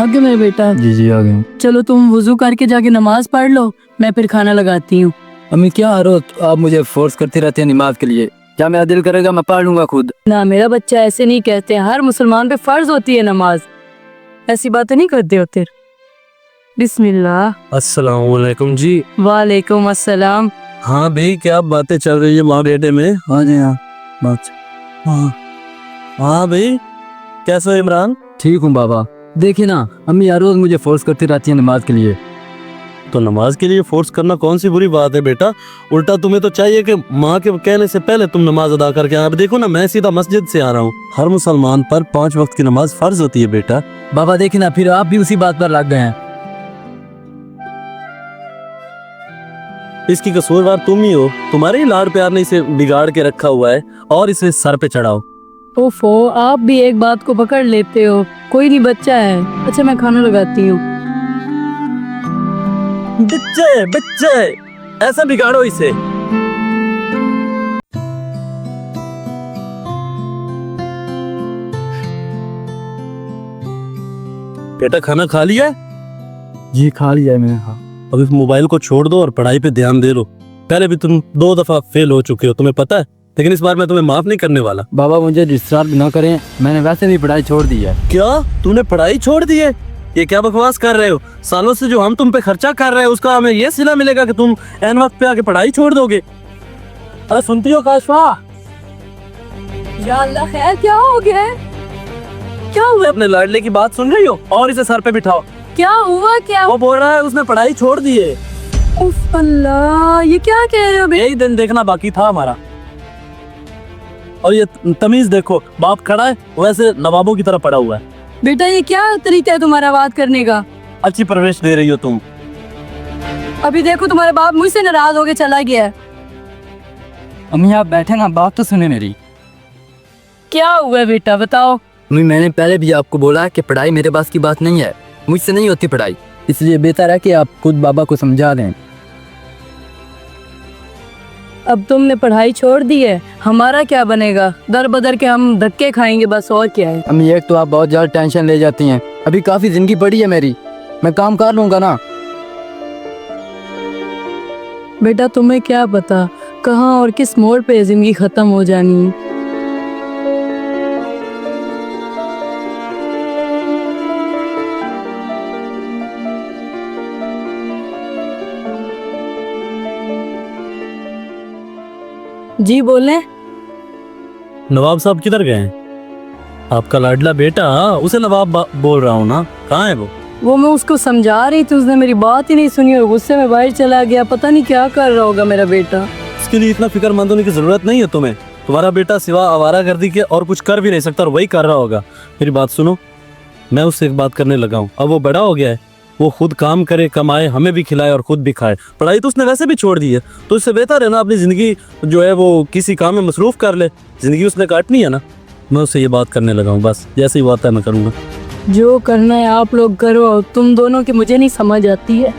आ गए मेरे बेटा? जी जी आ गए। चलो तुम वुजू करके जाके नमाज पढ़ लो, मैं फिर खाना लगाती हूँ। अम्मी क्या हर रोज आप मुझे फोर्स करती रहती हैं नमाज के लिए, क्या मेरा दिल करेगा मैं पढ़ लूंगा खुद। ना मेरा बच्चा, ऐसे नहीं कहते, हर मुसलमान पे फर्ज होती है नमाज, ऐसी बातें नहीं करते होते। बिस्मिल्लाह। अस्सलाम वालेकुम जी। वालेकुम अस्सलाम। हाँ भाई, क्या बातें चल रही है माँ बेटे में? हाँ जी हाँ बात। हाँ हाँ भाई, कैसे हो इमरान? ठीक हूँ बाबा। देखिए ना अम्मी हर रोज मुझे फोर्स करती रहती है नमाज के लिए। तो नमाज के लिए फोर्स करना कौन सी बुरी बात है बेटा? उल्टा तुम्हें तो चाहिए कि माँ के कहने से पहले तुम नमाज अदा करके आए। अब देखो ना, मैं सीधा मस्जिद से आ रहा हूँ। हर मुसलमान पर 5 वक्त की नमाज फर्ज होती है बेटा। बाबा देखिए ना, फिर आप भी उसी बात पर लग गए हैं। इसकी कसूरवार तुम ही हो, तुम्हारे ही लाड़ प्यार ने इसे बिगाड़ के रखा हुआ है और इसे सर पे चढ़ाओ। ओफो, आप भी एक बात को पकड़ लेते हो। कोई नहीं, बच्चा है। अच्छा मैं खाना लगाती हूँ। बच्चे बच्चे ऐसा बिगाड़ो इसे। बेटा खाना खा लिया है? जी खा लिया है मैंने। हाँ अब इस मोबाइल को छोड़ दो और पढ़ाई पे ध्यान दे लो। पहले भी तुम 2 दफा फेल हो चुके हो, तुम्हें पता है, लेकिन इस बार मैं तुम्हें माफ नहीं करने वाला। बाबा मुझे डिस्टर्ब ना करें, मैंने वैसे भी पढ़ाई छोड़ दी है। क्या तूने पढ़ाई छोड़ दी है? ये क्या बकवास कर रहे हो? सालों से जो हम तुम पे खर्चा कर रहे हैं उसका हमें ये सिला मिलेगा कि तुम एन वक्त पे आके पढ़ाई छोड़ दोगे? अरे सुनती हो काशफा? या अल्लाह, खैर क्या हो गया? क्या हुआ? अपने लाडले की बात सुन रही हो? और इसे सर पे बिठाओ। क्या हुआ? क्या? वो बोल रहा है उसने पढ़ाई छोड़ दी है। उफ अल्लाह, ये क्या कह रहे हो बे? यही दिन देखना बाकी था हमारा। और ये तमीज देखो, बाप खड़ा है वैसे नवाबों की तरह पड़ा हुआ है। बेटा ये क्या तरीका है तुम्हारा बात करने का? अच्छी परवरिश दे रही हो तुम। अभी देखो तुम्हारा बाप मुझसे नाराज होके चला गया है। अम्मी आप बैठे ना, बात तो सुने मेरी। क्या हुआ बेटा, बताओ। अम्मी मैंने पहले भी आपको बोला कि पढ़ाई मेरे पास की बात नहीं है, मुझसे नहीं होती पढ़ाई, इसलिए बेहतर है कि आप खुद बाबा को समझा दें। अब तुमने पढ़ाई छोड़ दी है, हमारा क्या बनेगा? दर बदर के हम धक्के खाएंगे बस, और क्या है। अम्मी एक तो आप बहुत ज़्यादा टेंशन ले जाती हैं, अभी काफ़ी ज़िंदगी पड़ी है मेरी, मैं काम कर लूँगा ना। बेटा तुम्हें क्या पता कहाँ और किस मोड़ पे जिंदगी खत्म हो जानी है। जी बोले। नवाब साहब किधर गए हैं? आपका लाडला बेटा, उसे नवाब बोल रहा हूँ ना, कहाँ है वो? वो मैं उसको समझा रही थी, उसने मेरी बात ही नहीं सुनी और गुस्से में बाहर चला गया। पता नहीं क्या कर रहा होगा मेरा बेटा। इसके लिए इतना फिक्रमंद होने की जरूरत नहीं है तुम्हें। तुम्हारा बेटा सिवा आवारागर्दी के और कुछ कर भी नहीं सकता और वही कर रहा होगा। मेरी बात सुनो, मैं उससे एक बात करने लगा हूँ। अब वो बड़ा हो गया है, वो खुद काम करे, कमाए, हमें भी खिलाए और खुद भी खाए। पढ़ाई तो उसने वैसे भी छोड़ दी है, तो इससे बेहतर है ना अपनी जिंदगी जो है वो किसी काम में मसरूफ कर ले। जिंदगी उसने काटनी है ना। मैं उससे ये बात करने लगा हूँ, बस जैसे ही बात है मैं करूँगा। जो करना है आप लोग करो, तुम दोनों की मुझे नहीं समझ आती है।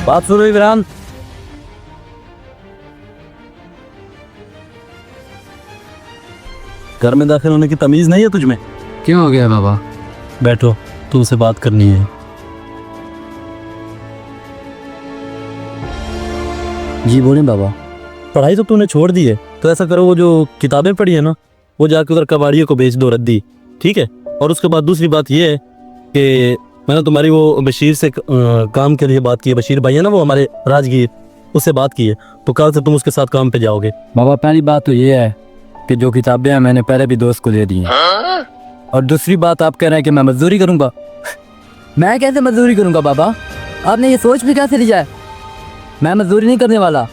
बात सुनो इमरान, घर में दाखिल होने की तमीज नहीं है तुझमें? क्यों हो गया बाबा? बैठो, तुमसे बात करनी है। जी बोलें बाबा। पढ़ाई तो तूने छोड़ दी है, तो ऐसा करो वो जो किताबें पढ़ी है ना, वो जाके उधर कबाड़ियों को बेच दो, रद्दी, ठीक है? और उसके बाद दूसरी बात ये है कि मैंने तुम्हारी वो बशीर से काम के लिए बात की है। बशीर भाई है ना वो हमारे राजगीर, उससे बात की है, तो कल से तुम उसके साथ काम पे जाओगे। बाबा पहली बात तो ये है कि जो किताबें हैं मैंने पहले भी दोस्त को दे दी हैं, और दूसरी बात आप कह रहे हैं कि मैं मजदूरी करूंगा। मैं कैसे मजदूरी करूंगा बाबा? आपने ये सोच भी कैसे लिया है? मैं मजदूरी नहीं करने वाला।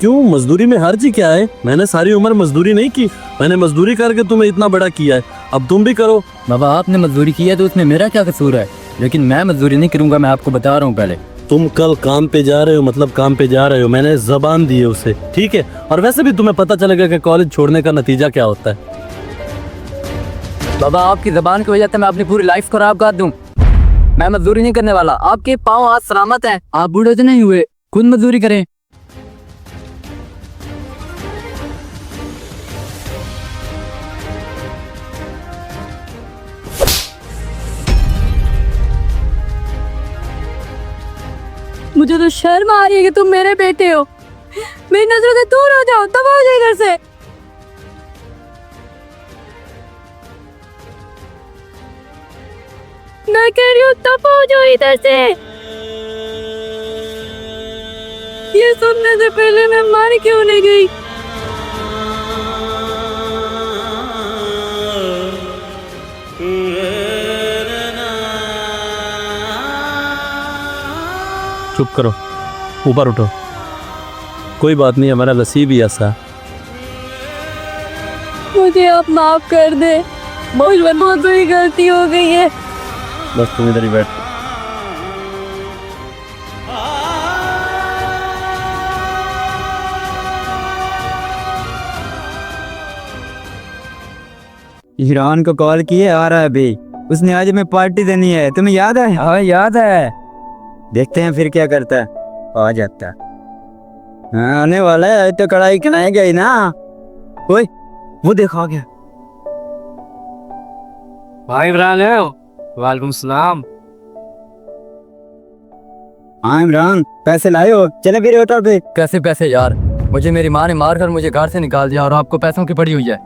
क्यों, मजदूरी में हर्ज ही क्या है? मैंने सारी उम्र मजदूरी नहीं की, मैंने मजदूरी करके तुम्हें इतना बड़ा किया है, अब तुम भी करो। बाबा आपने मजदूरी की है तो उसमें मेरा क्या कसूर है? लेकिन मैं मजदूरी नहीं करूंगा, मैं आपको बता रहा हूँ पहले। तुम कल काम पे जा रहे हो, मतलब काम पे जा रहे हो, मैंने जबान दी है उसे, ठीक है? और वैसे भी तुम्हें पता चलेगा कि कॉलेज छोड़ने का नतीजा क्या होता है। बाबा आपकी जबान की वजह से मैं अपनी पूरी लाइफ खराब कर दूं। मैं मजदूरी नहीं करने वाला। आपके पाँव हाथ सलामत हैं, आप बूढ़े तो नहीं हुए, खुद मजदूरी करें। मुझे तो शर्म आ रही है कि तुम मेरे बेटे हो। मेरी नजरों से दूर हो जाओ, तब हो जाए घर से। मैं कह रही हूँ तब हो जाओ इधर से। ये सुनने से पहले मैं मर क्यों नहीं गई? चुप करो, ऊपर उठो। कोई बात नहीं, हमारा नसीब ही ऐसा है। मुझे आप माफ कर दे, मुझ बहुत बड़ी गलती हो गई है। बस तुम इधर ही बैठ। हिरान को कॉल किए, आ रहा है अभी। उसने आज हमें पार्टी देनी है, तुम्हें याद है? हाँ याद है। देखते हैं फिर क्या करता है। आ जाता है। हाँ आने वाला है तो कढ़ाई खिलाएगा ही ना। ओए वो देखा गया। भाई इमरान है। वालेकुम सलाम। हाँ इमरान, पैसे लाए हो? चले फिर होटल पे। कैसे पैसे यार? मुझे मेरी माँ ने मार कर मुझे घर से निकाल दिया और आपको पैसों की पड़ी हुई है।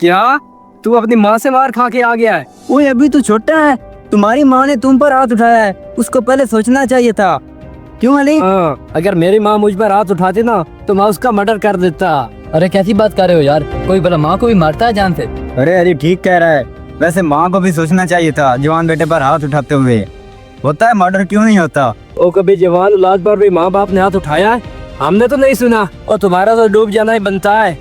क्या तू अपनी माँ से मार खा के आ गया है? ओए अभी तो छोटा है, तुम्हारी माँ ने तुम पर हाथ उठाया है, उसको पहले सोचना चाहिए था। क्यों अली? हाँ, अगर मेरी माँ मुझ पर हाथ उठाती ना तो मैं उसका मर्डर कर देता। अरे कैसी बात कर रहे हो यार? कोई भला माँ को भी मारता है जान से? अरे अली ठीक कह रहा है। वैसे माँ को भी सोचना चाहिए था जवान बेटे पर हाथ उठाते हुए। होता है मर्डर, क्यों नहीं होता? ओ कभी जवान औलाद पर भी माँ बाप ने हाथ उठाया है? हमने तो नहीं सुना। और तुम्हारा तो डूब जाना ही बनता है।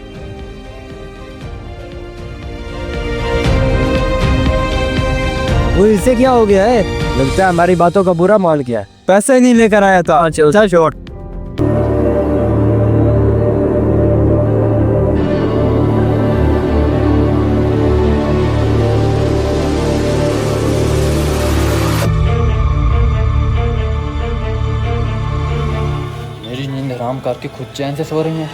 वो इससे क्या हो गया है? लगता है हमारी बातों का बुरा मान गया है। पैसे ही नहीं लेकर आया था। चल छोड़। मेरी नींद हराम करके खुद चैन से सो रही हैं।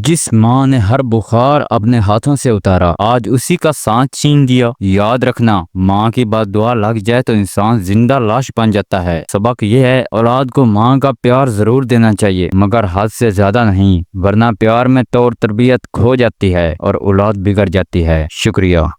जिस माँ ने हर बुखार अपने हाथों से उतारा, आज उसी का सांस छीन दिया। याद रखना, माँ की बात दुआ लग जाए तो इंसान जिंदा लाश बन जाता है। सबक ये है, औलाद को माँ का प्यार जरूर देना चाहिए, मगर हद से ज्यादा नहीं, वरना प्यार में तौर तरबियत खो जाती है और औलाद बिगड़ जाती है। शुक्रिया।